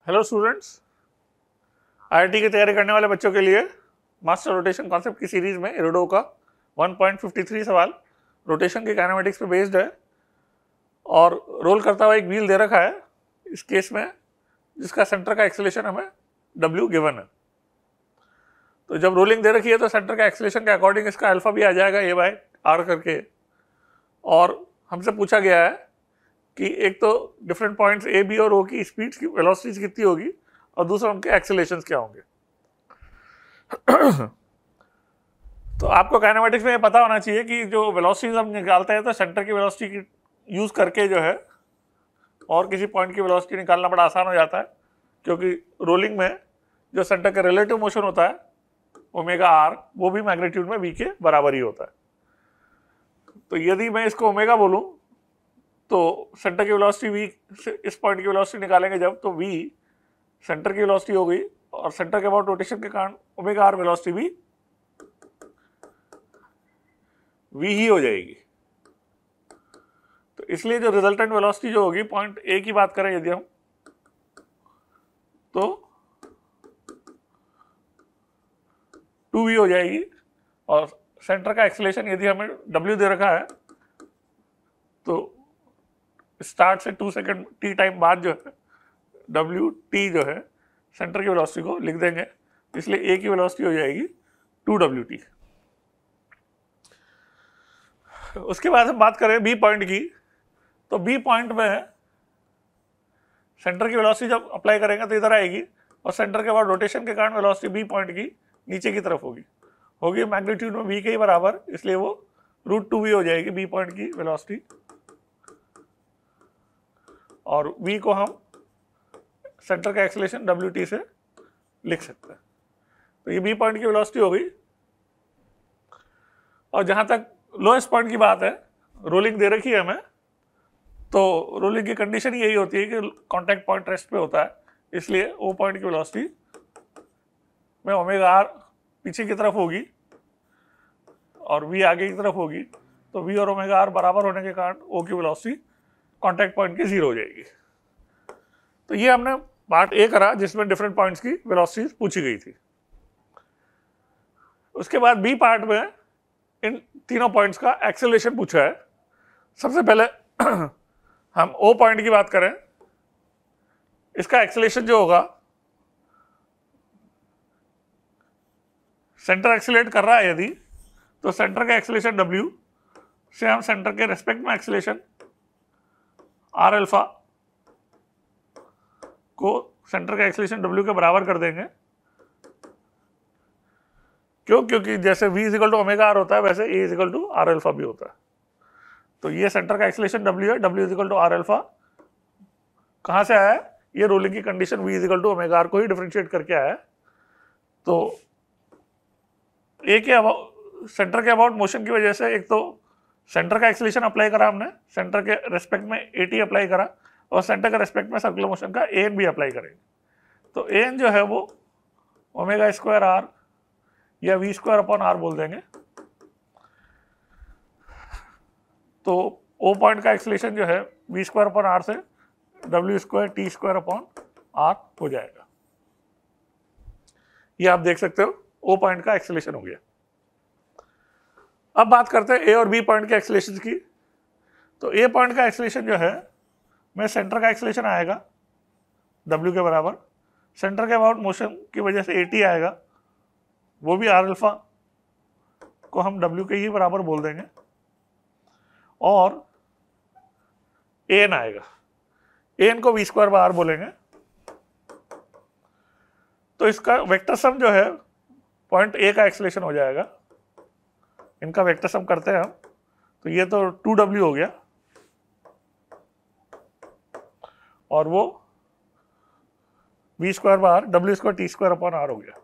Hello students, IIT की तैयारी करने वाले बच्चों के लिए मास्टर रोटेशन कॉन्सेप्ट की सीरीज में इरोडो का 1.53 सवाल रोटेशन के काइनेमेटिक्स पे बेस्ड है और रोल करता हुआ एक व्हील दे रखा है इस केस में, जिसका सेंटर का एक्सेलेरेशन हमें W गिवन है। तो जब रोलिंग दे रखी है तो सेंटर का एक्सेलेरेशन के अकॉर्डिंग इसका अल्फा भी आ जाएगा A/R करके। और हमसे पूछा गया है कि एक तो डिफरेंट पॉइंट्स ए बी और ओ की स्पीड्स की वेलोसिटीज कितनी होगी और दूसरा उनके एक्सेलरेशंस क्या होंगे। तो आपको काइनेमेटिक्स में ये पता होना चाहिए कि जो वेलोसिटीज हम निकालते हैं तो सेंटर की वेलोसिटी की यूज करके जो है और किसी पॉइंट की वेलोसिटी निकालना बड़ा आसान हो जाता है, क्योंकि रोलिंग में जो सेंटर का रिलेटिव मोशन होता है ओमेगा आर, वो भी मैग्नीट्यूड में वी के बराबर ही होता है। तो यदि मैं इसको ओमेगा बोलूं तो सेंटर की वेलोसिटी वी से इस पॉइंट की वेलोसिटी निकालेंगे जब, तो वी सेंटर की वेलोसिटी हो गई और सेंटर के अबाउट रोटेशन के कारण ओमेगा आर वेलोसिटी भी वी ही हो जाएगी। तो इसलिए जो रिजल्टेंट वेलोसिटी जो होगी पॉइंट ए की बात करें यदि हम, तो 2v हो जाएगी और सेंटर का एक्सेलरेशन यदि हमें w दे रखा है तो स्टार्ट से 2 सेकंड t टाइम बाद जो है w t जो है सेंटर की वेलोसिटी को लिख देंगे, इसलिए a की वेलोसिटी हो जाएगी 2wt। उसके बाद हम बात करें बी पॉइंट की, तो बी पॉइंट में सेंटर की वेलोसिटी जब अप्लाई करेंगे तो इधर आएगी और सेंटर के बाद रोटेशन के कारण वेलोसिटी बी पॉइंट की नीचे की तरफ होगी मैग्नीट्यूड में v के ही बराबर, इसलिए वो √2v हो जाएगी बी पॉइंट की वेलोसिटी। और v को हम सेंटर का एक्सेलरेशन wt से लिख सकते हैं। तो ये बी पॉइंट की वेलोसिटी हो गई। और जहां तक लोएस्ट पॉइंट की बात है, रोलिंग दे रखी है हमें, तो रोलिंग की कंडीशन यही होती है कि कांटेक्ट पॉइंट रेस्ट पे होता है, इसलिए ओ पॉइंट की वेलोसिटी में ओमेगा आर पीछे की तरफ होगी और वी आगे की तरफ होगी, तो वी और ओमेगा आर बराबर होने के कारण ओ की वेलोसिटी कांटेक्ट पॉइंट की 0 हो जाएगी। तो ये हमने पार्ट ए करा जिसमें डिफरेंट पॉइंट्स की वेलोसिटीज पूछी गई थी। उसके बाद बी पार्ट में इन तीनों पॉइंट्स का एक्सेलरेशन पूछा है। सबसे पहले हम ओ पॉइंट की बात करें, इसका एक्सेलरेशन जो होगा, सेंटर एक्सेलरेट कर रहा है यदि, तो सेंटर का एक्सेलरेशन W से हम सेंटर के रेस्पेक्ट में एक्सेलरेशन R अल्फा को सेंटर का एक्सेलरेशन W के बराबर कर देंगे। क्यों? क्योंकि जैसे V equal to omega R होता है वैसे A equal to R alpha भी होता है। तो ये सेंटर का एक्सेलरेशन W है, W equal to R alpha कहां से आया है? ये रोलिंग की condition V equal to omega R को ही डिफरेंशिएट करके आया है। तो ए के सेंटर के अबाउट मोशन की वजह से एक तो सेंटर का एक्सेलरेशन अप्लाई करा हमने, सेंटर के रेस्पेक्ट में AT अप्लाई करा और सेंटर के रेस्पेक्ट में सर्कुलर मोशन का AN भी अप्लाई करेंगे। तो AN जो है वो ओमेगा स्क्वायर आर या V स्क्वायर अपॉन आर बोल देंगे। तो ओ पॉइंट का एक्सेलरेशन जो है V स्क्वायर अपॉन आर से W square T square upon R हो जाएगा। ये आप देख सकते हो ओ पॉइंट का एक्सेलरेशन हो गया। अब बात करते हैं ए और बी पॉइंट के एक्सेलरेशन की। तो ए पॉइंट का एक्सेलरेशन जो है में सेंटर का एक्सेलरेशन आएगा W के बराबर, सेंटर के अबाउट मोशन की वजह से AT आएगा, वो भी R अल्फा को हम W के ही बराबर बोल देंगे, और AN आएगा, AN को V स्क्वायर बार बोलेंगे। तो इसका वेक्टर सम जो है पॉइंट ए का एक्सेलरेशन हो जाएगा। इनका वेक्टर सम करते हैं हम, तो ये तो 2W हो गया और वो V स्क्वायर बार W square T square upon R हो गया।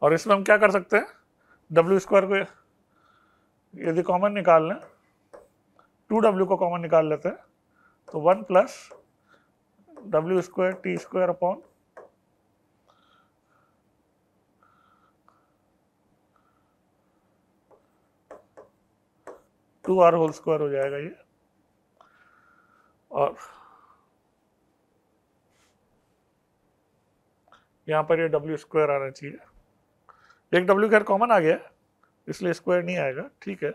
और इसमें हम क्या कर सकते हैं, W स्क्वायर को यदि कॉमन निकाल लें, 2W को कॉमन निकाल लेते हैं, तो 1 plus W square T square upon 2r whole square हो जाएगा ये, और यहाँ पर ये w स्क्वायर आना चाहिए। एक w खैर कॉमन आ गया इसलिए स्क्वायर नहीं आएगा, ठीक है।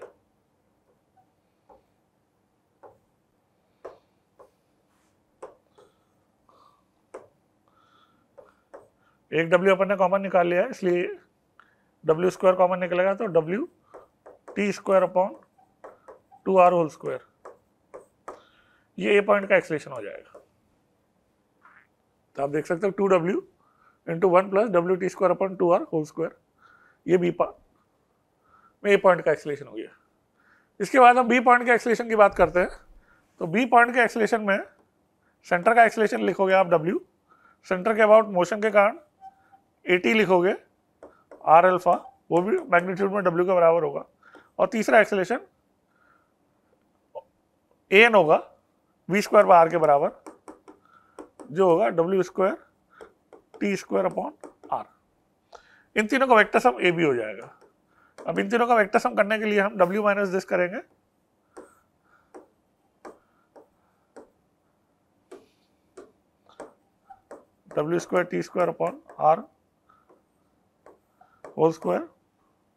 एक w अपन ने कॉमन निकाल लिया है इसलिए w स्क्वायर कॉमन निकलेगा, तो w t square upon 2r whole square, ये a पॉइंट का एक्सलेशन हो जाएगा। तो आप देख सकते हो 2w into 1 plus W T square upon 2r whole square, ये b में a पॉइंट का एक्सलेशन हो गया। इसके बाद हम b पॉइंट के एक्सलेशन की बात करते हैं। तो b पॉइंट के एक्सलेशन में सेंटर का एक्सलेशन लिखोगे आप w, सेंटर के अबाउट मोशन के कारण at लिखोगे r अल्फा, वो भी मैग्नीट्यूड में w के बराबर होगा, और तीसरा एक्सलेशन an होगा v स्क्वायर बाय r के बराबर, जो होगा w square T square upon r। इन तीनों का वेक्टर सम ab हो जाएगा। अब इन तीनों का वेक्टर सम करने के लिए हम w माइनस दिस करेंगे, w square T square upon r whole square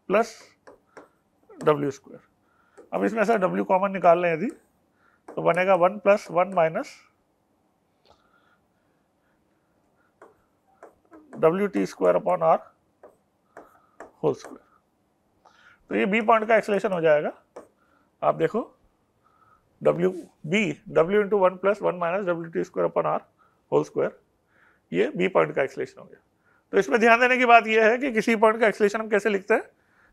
plus w square. अब इसमें से w कॉमन निकाल लें यदि, तो बनेगा 1 plus 1 minus W T square upon r whole square. तो ये b पॉइंट का एक्सलेशन हो जाएगा। आप देखो w into 1 plus 1 minus W T square upon r whole square, ये b पॉइंट का एक्सलेशन हो गया। तो इसमें ध्यान देने की बात यह है कि किसी पॉइंट का एक्सलेशन हम कैसे लिखते हैं,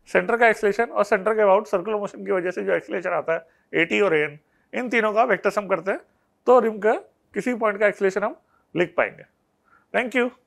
सेंटर का एक्सलेशन और सेंटर के अबाउट सर्कुलर मोशन की वजह से जो एक्सलेशन आता है at और an, इन तीनों का वेक्टर सम करते हैं, तो रिम का किसी पॉइंट का एक्सलेशन हम लिख पाएंगे। Thank you.